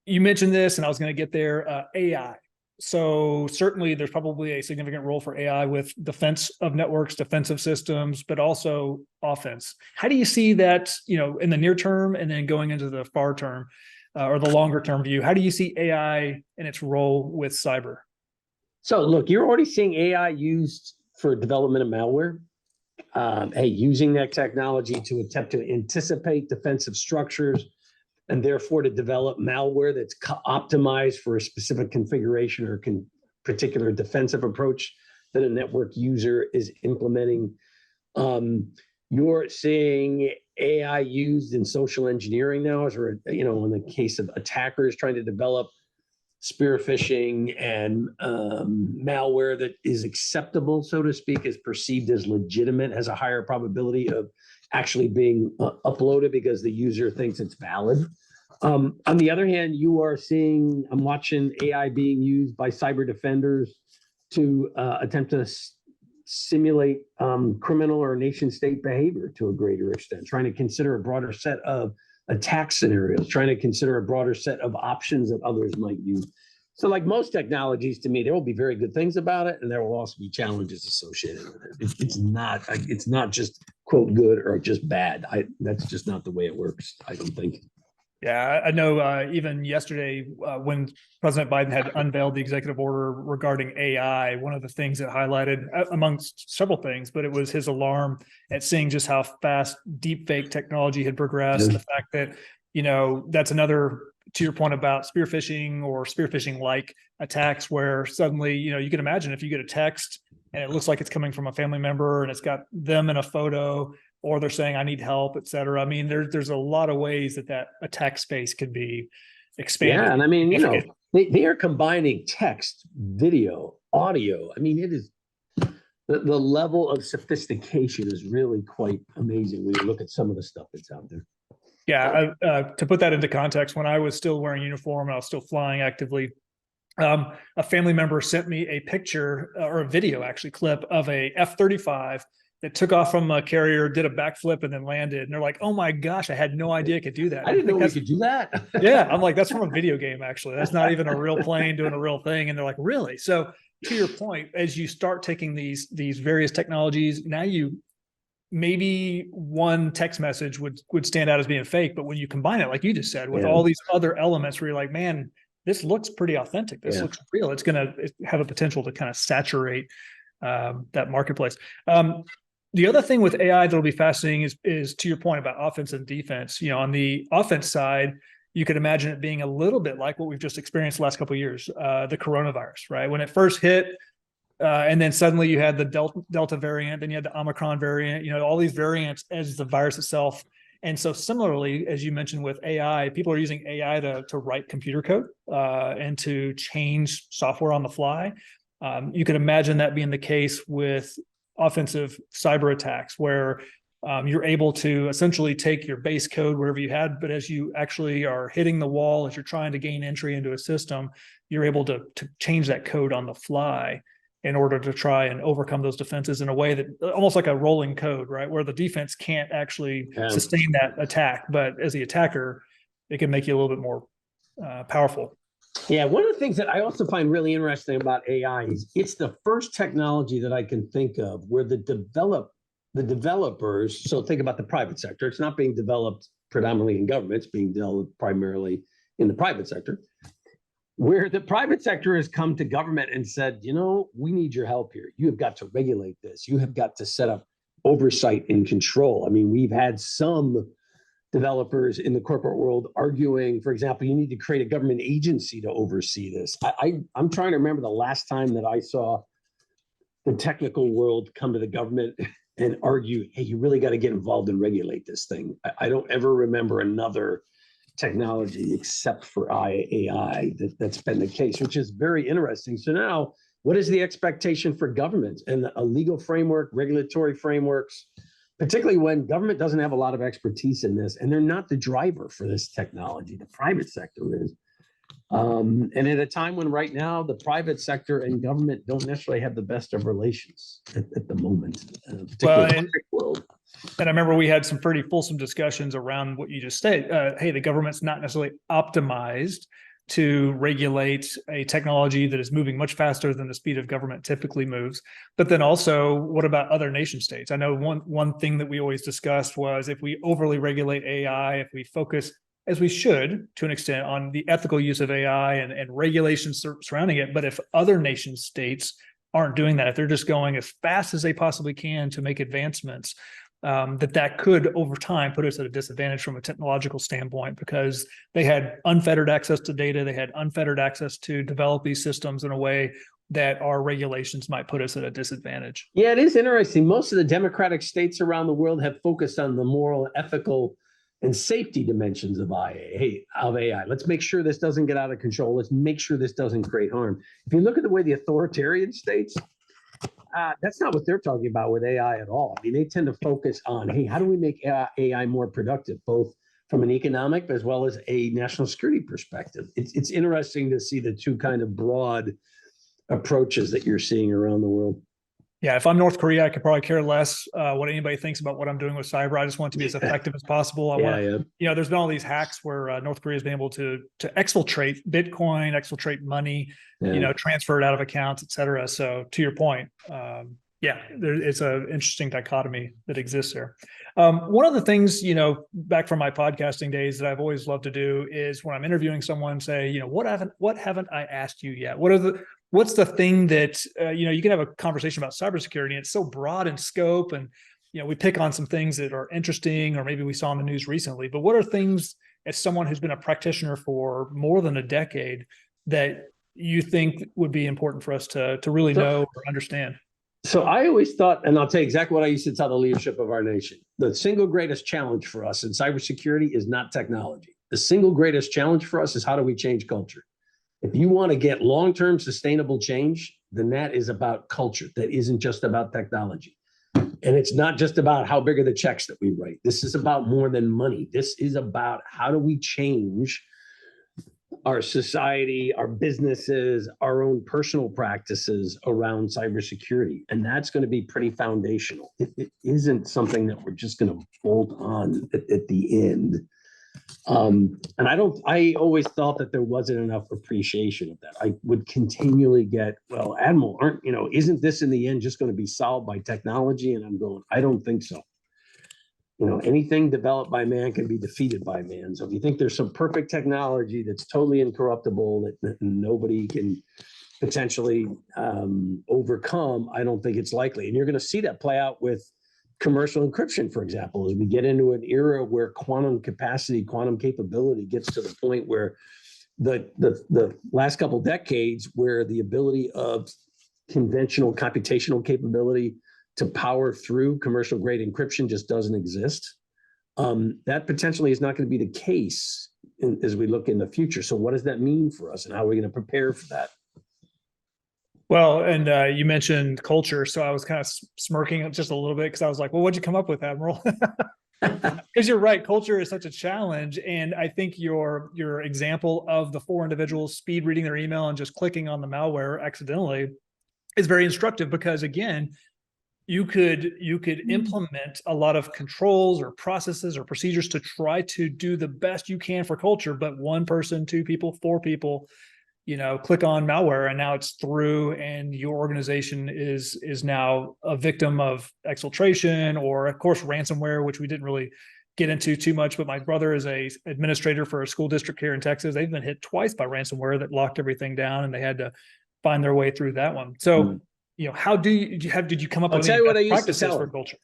You mentioned this, and I was going to get there, AI. So certainly there's probably a significant role for AI with defense of networks, defensive systems, but also offense. How do you see that, in the near term and then going into the far term or the longer term view? How do you see AI and its role with cyber? So look, you're already seeing AI used for development of malware. Using that technology to attempt to anticipate defensive structures and therefore to develop malware that's optimized for a specific configuration or particular defensive approach that a network user is implementing. You're seeing AI used in social engineering now, as we're, in the case of attackers trying to develop spear phishing and malware that is acceptable, so to speak, is perceived as legitimate, has a higher probability of actually being uploaded because the user thinks it's valid. On the other hand, I'm watching AI being used by cyber defenders to attempt to simulate criminal or nation state behavior to a greater extent, trying to consider a broader set of attack scenarios, trying to consider a broader set of options that others might use. So like most technologies, to me, there will be very good things about it, and there will also be challenges associated with it. It's not just quote good or just bad. That's just not the way it works, I don't think. Yeah, I know even yesterday when President Biden had unveiled the executive order regarding AI, one of the things that highlighted, amongst several things, but it was his alarm at seeing just how fast deepfake technology had progressed. The fact that, that's another, to your point about spear phishing or spear phishing-like attacks, where suddenly, you can imagine if you get a text and it looks like it's coming from a family member and it's got them in a photo, or they're saying, I need help, et cetera. I mean, there's a lot of ways that attack space could be expanded. Yeah, and I mean, they are combining text, video, audio. I mean, it is the level of sophistication is really quite amazing when you look at some of the stuff that's out there. Yeah, to put that into context, when I was still wearing uniform and I was still flying actively, a family member sent me a picture or a video, actually, clip of a F-35 that took off from a carrier, did a backflip, and then landed. And they're like, "Oh my gosh, I had no idea it could do that." I didn't know we could do that. Yeah, I'm like, that's from a video game, actually. That's not even a real plane doing a real thing. And they're like, really? So to your point, as you start taking these various technologies, now maybe one text message would stand out as being fake, but when you combine it, like you just said, with all these other elements where you're like, man, this looks pretty authentic. This looks real. It's going to have a potential to kind of saturate that marketplace. The other thing with AI that'll be fascinating is to your point about offense and defense. On the offense side, you could imagine it being a little bit like what we've just experienced the last couple of years, the coronavirus, right? When it first hit, and then suddenly you had the Delta variant, then you had the Omicron variant, all these variants as the virus itself. And so similarly, as you mentioned with AI, people are using AI to write computer code and to change software on the fly. You could imagine that being the case with offensive cyber attacks, where you're able to essentially take your base code, whatever you had, but as you actually are hitting the wall, as you're trying to gain entry into a system, you're able to change that code on the fly in order to try and overcome those defenses in a way that almost like a rolling code, right? Where the defense can't actually sustain that attack, but as the attacker, it can make you a little bit more powerful. Yeah, one of the things that I also find really interesting about AI is it's the first technology that I can think of where the developers, so think about the private sector, it's not being developed predominantly in government, it's being developed primarily in the private sector, where the private sector has come to government and said, we need your help here. You have got to regulate this. You have got to set up oversight and control. I mean, we've had some developers in the corporate world arguing, for example, you need to create a government agency to oversee this. I'm trying to remember the last time that I saw the technical world come to the government and argue, hey, you really got to get involved and regulate this thing. I don't ever remember another technology except for AI that's been the case, which is very interesting. So now, what is the expectation for government and a legal framework, regulatory frameworks, particularly when government doesn't have a lot of expertise in this, and they're not the driver for this technology, the private sector is. And at a time when right now the private sector and government don't necessarily have the best of relations at the moment, particularly in the tech world. And I remember we had some pretty fulsome discussions around what you just said. Hey, the government's not necessarily optimized to regulate a technology that is moving much faster than the speed of government typically moves. But then also, what about other nation states? I know one thing that we always discussed was if we overly regulate AI, if we focus, as we should to an extent, on the ethical use of AI and regulations surrounding it, but if other nation states aren't doing that, if they're just going as fast as they possibly can to make advancements, that could over time put us at a disadvantage from a technological standpoint because they had unfettered access to data, they had unfettered access to develop these systems in a way that our regulations might put us at a disadvantage. Yeah, it is interesting. Most of the democratic states around the world have focused on the moral, ethical, and safety dimensions of AI. Let's make sure this doesn't get out of control. Let's make sure this doesn't create harm. If you look at the way the authoritarian states, that's not what they're talking about with AI at all. I mean, they tend to focus on, hey, how do we make AI more productive, both from an economic as well as a national security perspective? It's interesting to see the two kind of broad approaches that you're seeing around the world. Yeah, if I'm North Korea, I could probably care less what anybody thinks about what I'm doing with cyber. I just want it to be as effective as possible. There's been all these hacks where North Korea has been able to exfiltrate Bitcoin, exfiltrate money, transfer it out of accounts, et cetera. So to your point, it's an interesting dichotomy that exists there. One of the things, back from my podcasting days that I've always loved to do is when I'm interviewing someone, say, what haven't I asked you yet? What's the thing that, you can have a conversation about cybersecurity and it's so broad in scope and, we pick on some things that are interesting or maybe we saw in the news recently, but what are things as someone who's been a practitioner for more than a decade that you think would be important for us to really know or understand? So I always thought, and I'll tell you exactly what I used to tell the leadership of our nation, the single greatest challenge for us in cybersecurity is not technology. The single greatest challenge for us is how do we change culture? If you want to get long-term sustainable change, then that is about culture. That isn't just about technology. And it's not just about how big are the checks that we write. This is about more than money. This is about how do we change our society, our businesses, our own personal practices around cybersecurity. And that's going to be pretty foundational. It isn't something that we're just going to bolt on at the end. And I always thought that there wasn't enough appreciation of that. I would continually get, well, Admiral, isn't this in the end just going to be solved by technology? And I'm going, I don't think so. Anything developed by man can be defeated by man. So if you think there's some perfect technology that's totally incorruptible, that nobody can potentially overcome, I don't think it's likely. And you're going to see that play out with commercial encryption, for example, as we get into an era where quantum capacity, quantum capability gets to the point where the last couple decades where the ability of conventional computational capability to power through commercial grade encryption just doesn't exist. That potentially is not going to be the case as we look in the future. So what does that mean for us and how are we going to prepare for that? Well, and you mentioned culture, so I was kind of smirking just a little bit because I was like, well, what'd you come up with, Admiral? Because you're right, culture is such a challenge. And I think your example of the 4 individuals speed reading their email and just clicking on the malware accidentally is very instructive because, again, you could implement a lot of controls or processes or procedures to try to do the best you can for culture, but one person, two people, four people, click on malware and now it's through, and your organization is now a victim of exfiltration or, of course, ransomware, which we didn't really get into too much. But my brother is a administrator for a school district here in Texas. They've been hit twice by ransomware that locked everything down, and they had to find their way through that one. So, how did you come up I'll with tell you what I used to practices tell for them. culture?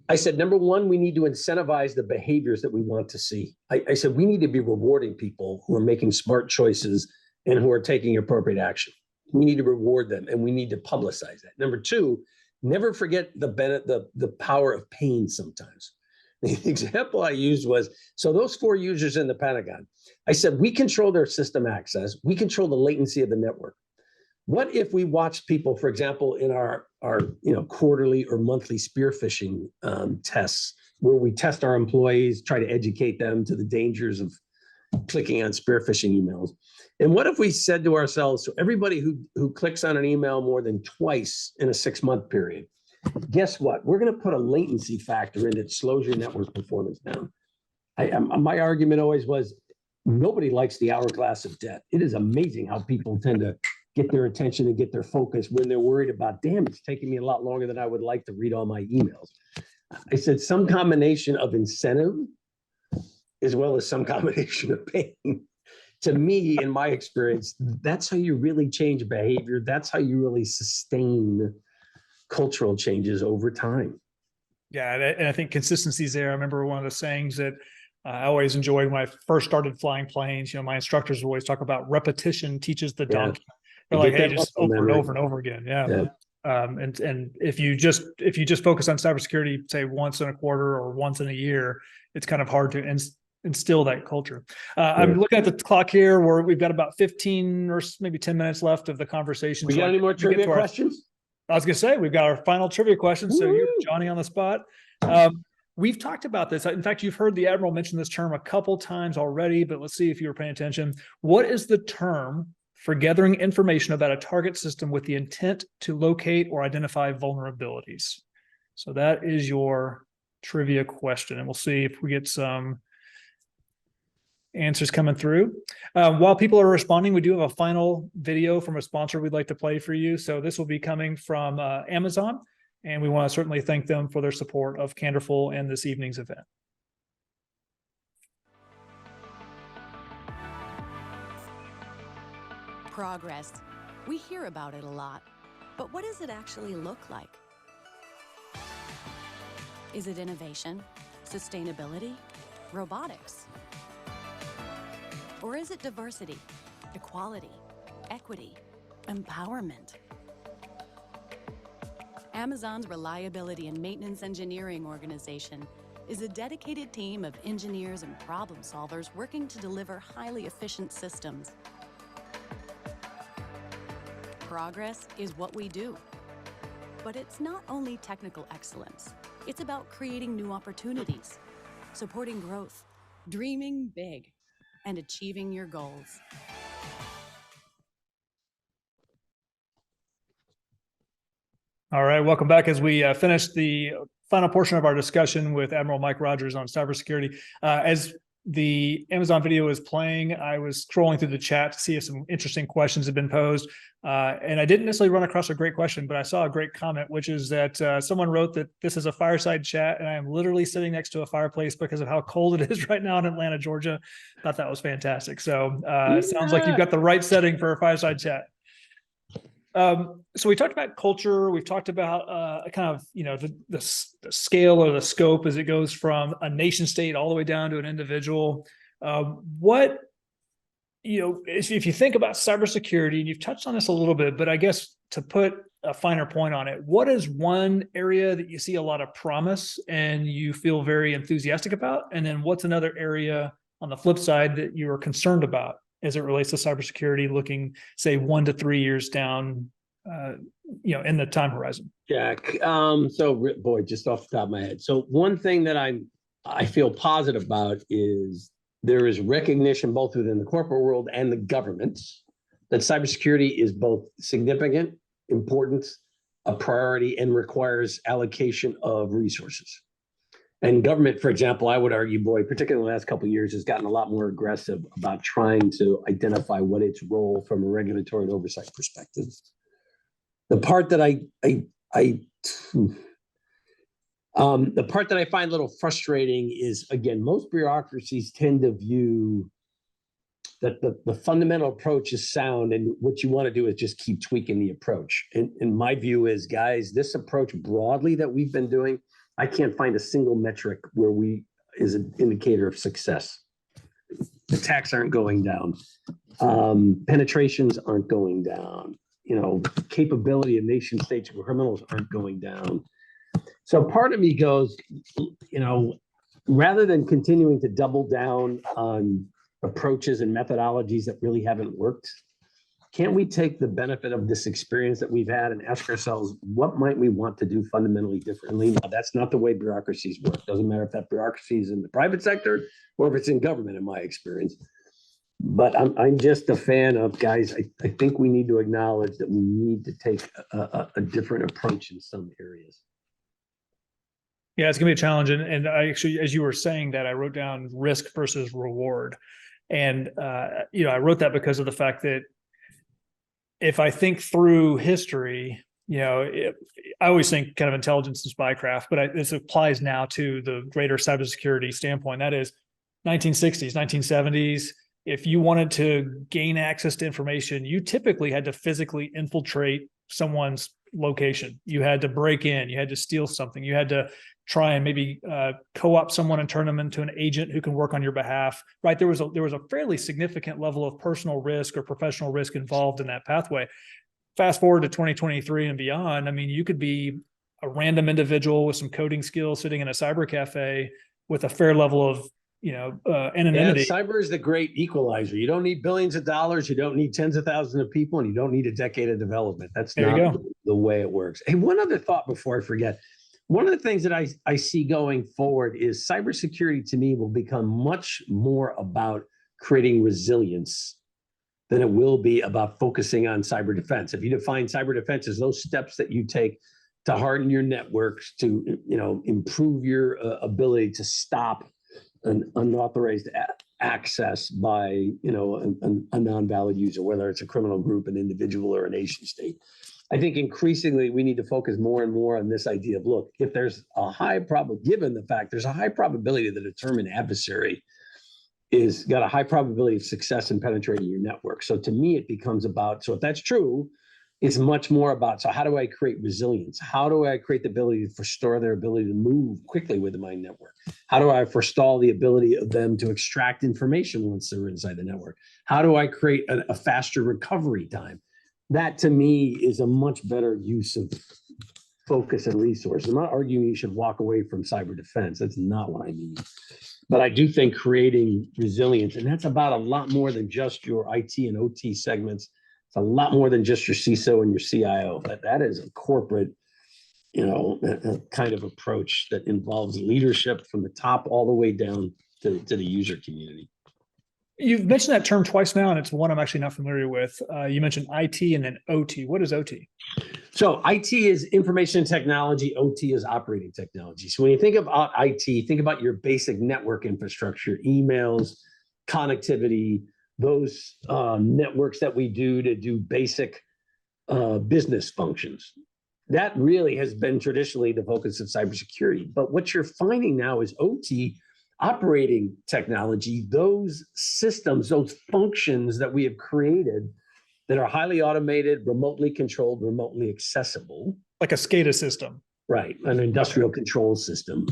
I said, number one, we need to incentivize the behaviors that we want to see. I said, we need to be rewarding people who are making smart choices and who are taking appropriate action. We need to reward them, and we need to publicize that. Number two, never forget the power of pain sometimes. The example I used was, so those 4 users in the Pentagon, I said, we control their system access. We control the latency of the network. What if we watched people, for example, in our quarterly or monthly spear phishing tests, where we test our employees, try to educate them to the dangers of clicking on spear phishing emails. And what if we said to ourselves, so everybody who clicks on an email more than twice in a 6-month period, guess what? We're going to put a latency factor in that slows your network performance down. My argument always was, nobody likes the hourglass of death. It is amazing how people tend to get their attention and get their focus when they're worried about, damn, it's taking me a lot longer than I would like to read all my emails. I said, some combination of incentive as well as some combination of pain. To me, in my experience, that's how you really change behavior. That's how you really sustain cultural changes over time. Yeah, and I think consistency is there. I remember one of the sayings that I always enjoyed when I first started flying planes. My instructors would always talk about repetition teaches the donkey. They're like, hey, just over and over and over again. Yeah. And if you just focus on cybersecurity, say once in a quarter or once in a year, it's kind of hard to instill that culture. I'm looking at the clock here where we've got about 15 or maybe 10 minutes left of the conversation. We got any more trivia questions? I was going to say, we've got our final trivia question. So you're Johnny on the spot. We've talked about this. In fact, you've heard the Admiral mention this term a couple times already, but let's see if you were paying attention. What is the term for gathering information about a target system with the intent to locate or identify vulnerabilities? So that is your trivia question. And we'll see if we get some answers coming through. While people are responding, we do have a final video from a sponsor we'd like to play for you. So this will be coming from Amazon, and we want to certainly thank them for their support of Candorful and this evening's event. Progress. We hear about it a lot, but what does it actually look like? Is it innovation, sustainability, robotics? Or is it diversity, equality, equity, empowerment? Amazon's Reliability and Maintenance Engineering organization is a dedicated team of engineers and problem solvers working to deliver highly efficient systems. Progress is what we do. But it's not only technical excellence. It's about creating new opportunities, supporting growth, dreaming big, and achieving your goals. All right, welcome back as we finish the final portion of our discussion with Admiral Mike Rogers on cybersecurity. As the Amazon video is playing, I was scrolling through the chat to see if some interesting questions have been posed. And I didn't necessarily run across a great question, but I saw a great comment, which is that someone wrote that this is a fireside chat, and I am literally sitting next to a fireplace because of how cold it is right now in Atlanta, Georgia. Thought that was fantastic. So it sounds like you've got the right setting for a fireside chat. So we talked about culture. We've talked about kind of, the scale or the scope as it goes from a nation state all the way down to an individual. If you think about cybersecurity, and you've touched on this a little bit, but I guess to put a finer point on it, what is one area that you see a lot of promise and you feel very enthusiastic about? And then what's another area on the flip side that you are concerned about as it relates to cybersecurity, looking, say, 1 to 3 years down, in the time horizon? Jack, boy, just off the top of my head. So one thing that I feel positive about is there is recognition both within the corporate world and the governments that cybersecurity is both significant, important, a priority and requires allocation of resources. And government, for example, I would argue, boy, particularly in the last couple of years, has gotten a lot more aggressive about trying to identify what its role from a regulatory and oversight perspective. The part that the part that I find a little frustrating is, again, most bureaucracies tend to view that the fundamental approach is sound, and what you want to do is just keep tweaking the approach. And my view is, guys, this approach broadly that we've been doing, I can't find a single metric where is an indicator of success. Attacks aren't going down. Penetrations aren't going down. Capability of nation states criminals aren't going down. So part of me goes, rather than continuing to double down on approaches and methodologies that really haven't worked, can't we take the benefit of this experience that we've had and ask ourselves, what might we want to do fundamentally differently? Now, that's not the way bureaucracies work. Doesn't matter if that bureaucracy is in the private sector or if it's in government, in my experience. But I'm just a fan of, guys, I think we need to acknowledge that we need to take a different approach in some areas. Yeah, it's gonna be a challenge. And I actually, as you were saying that, I wrote down risk versus reward. And, I wrote that because of the fact that if I think through history, I always think kind of intelligence and spycraft, but this applies now to the greater cybersecurity standpoint. That is 1960s, 1970s. If you wanted to gain access to information, you typically had to physically infiltrate someone's location. You had to break in, you had to steal something, you had to try and maybe co-opt someone and turn them into an agent who can work on your behalf, right? There was a fairly significant level of personal risk or professional risk involved in that pathway. Fast forward to 2023 and beyond, I mean, you could be a random individual with some coding skills sitting in a cyber cafe with a fair level of anonymity. Yeah, cyber is the great equalizer. You don't need billions of dollars, you don't need tens of thousands of people, and you don't need a decade of development. That's not the way it works. Hey, one other thought before I forget. One of the things that I see going forward is cybersecurity, to me, will become much more about creating resilience than it will be about focusing on cyber defense. If you define cyber defense as those steps that you take to harden your networks, to improve your ability to stop an unauthorized access by a non-valid user, whether it's a criminal group, an individual, or a nation state. I think increasingly we need to focus more and more on this idea of, look, if there's a high probability, given the fact there's a high probability that a determined adversary is got a high probability of success in penetrating your network. So to me, it becomes about, so if that's true, it's much more about, so how do I create resilience? How do I create the ability to forestall their ability to move quickly within my network? How do I forestall the ability of them to extract information once they're inside the network? How do I create a faster recovery time? That, to me, is a much better use of focus and resources. I'm not arguing you should walk away from cyber defense. That's not what I mean. But I do think creating resilience, and that's about a lot more than just your IT and OT segments. It's a lot more than just your CISO and your CIO. That is a corporate, a kind of approach that involves leadership from the top all the way down to the user community. You've mentioned that term twice now, and it's one I'm actually not familiar with. You mentioned IT and then OT. What is OT? So IT is information technology. OT is operating technology. So when you think about IT, think about your basic network infrastructure, emails, connectivity, those networks that we do to do basic business functions. That really has been traditionally the focus of cybersecurity. But what you're finding now is OT, operating technology, those systems, those functions that we have created that are highly automated, remotely controlled, remotely accessible. Like a SCADA system. Right, an industrial control system.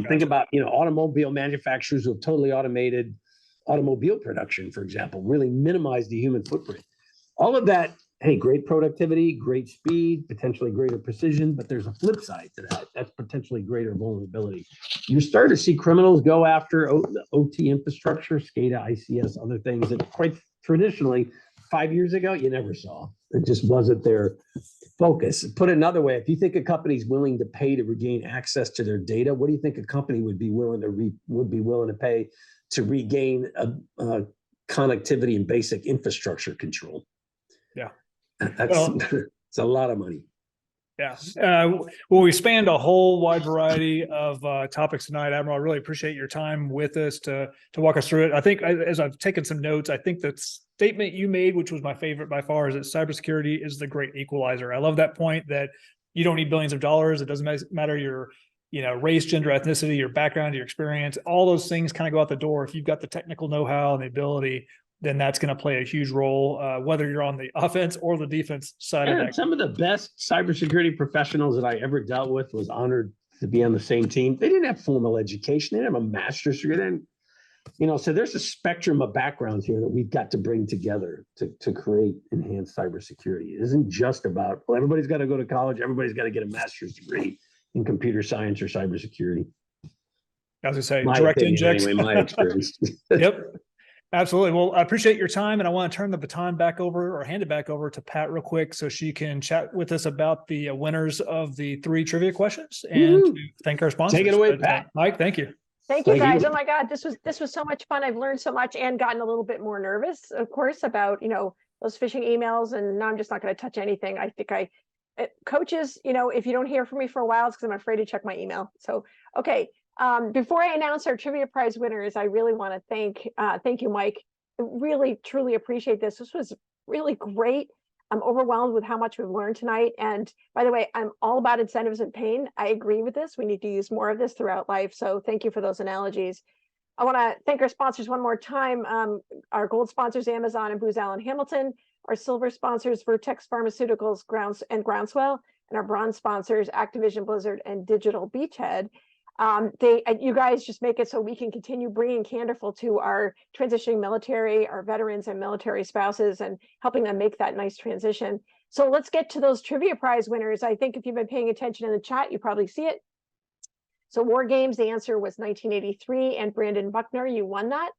Think about, automobile manufacturers with totally automated automobile production, for example, really minimize the human footprint. All of that, hey, great productivity, great speed, potentially greater precision, but there's a flip side to that. That's potentially greater vulnerability. You're starting to see criminals go after OT infrastructure, SCADA, ICS, other things that quite traditionally, 5 years ago, you never saw. It just wasn't their focus. Put it another way, if you think a company's willing to pay to regain access to their data, what do you think a company would be willing to pay to regain connectivity and basic infrastructure control? Yeah. It's a lot of money. Yeah. Well, we spanned a whole wide variety of topics tonight. Admiral, I really appreciate your time with us to walk us through it. I think as I've taken some notes, I think the statement you made, which was my favorite by far, is that cybersecurity is the great equalizer. I love that point that you don't need billions of dollars. It doesn't matter your, race, gender, ethnicity, your background, your experience. All those things kind of go out the door. If you've got the technical know-how and the ability, then that's going to play a huge role, whether you're on the offense or the defense side of that. Some of the best cybersecurity professionals that I ever dealt with was honored to be on the same team. They didn't have formal education. They didn't have a master's degree. So there's a spectrum of backgrounds here that we've got to bring together to create enhanced cybersecurity. It isn't just about, well, everybody's got to go to college. Everybody's got to get a master's degree in computer science or cybersecurity. As I say, My direct opinion, inject. anyway, my experience. Yep. Absolutely. Well, I appreciate your time, and I want to turn the baton back over or hand it back over to Pat real quick so she can chat with us about the winners of the 3 trivia questions and to thank our sponsors. Take it away, Pat. Mike, thank you. Thank you, Thank guys. you. Oh my God, this was so much fun. I've learned so much and gotten a little bit more nervous, of course, about those phishing emails. And now I'm just not going to touch anything. I think coaches, if you don't hear from me for a while, it's because I'm afraid to check my email. So okay, before I announce our trivia prize winners, I really want to thank you, Mike. I really truly appreciate this. This was really great. I'm overwhelmed with how much we've learned tonight. And by the way, I'm all about incentives and pain. I agree with this. We need to use more of this throughout life. So thank you for those analogies. I want to thank our sponsors one more time. Our gold sponsors, Amazon and Booz Allen Hamilton. Our silver sponsors, Vertex Pharmaceuticals, Groundswell. And our bronze sponsors, Activision Blizzard and Digital Beachhead. You guys just make it so we can continue bringing Candorful to our transitioning military, our veterans and military spouses, and helping them make that nice transition. So let's get to those trivia prize winners. I think if you've been paying attention in the chat, you probably see it. So War Games, the answer was 1983, and Brandon Buckner, you won that.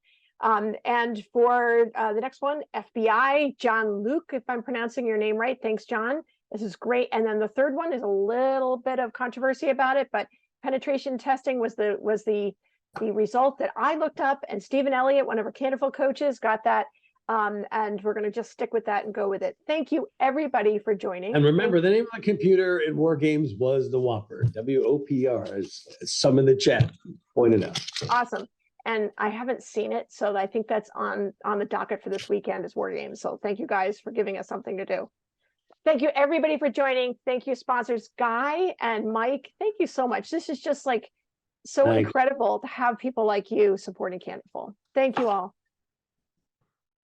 And for the next one, FBI, John Luke, if I'm pronouncing your name right. Thanks, John. This is great. And then the third one is a little bit of controversy about it, but penetration testing was the result that I looked up, and Stephen Elliott, one of our Candorful coaches, got that. And we're going to just stick with that and go with it. Thank you, everybody, for joining. And remember, the name of the computer in War Games was the Whopper, WOPR, as some in the chat pointed out. Awesome. And I haven't seen it, so I think that's on the docket for this weekend is War Games. So thank you guys for giving us something to do. Thank you, everybody, for joining. Thank you, sponsors Guy and Mike. Thank you so much. This is just so incredible to have people like you supporting Candorful. Thank you all.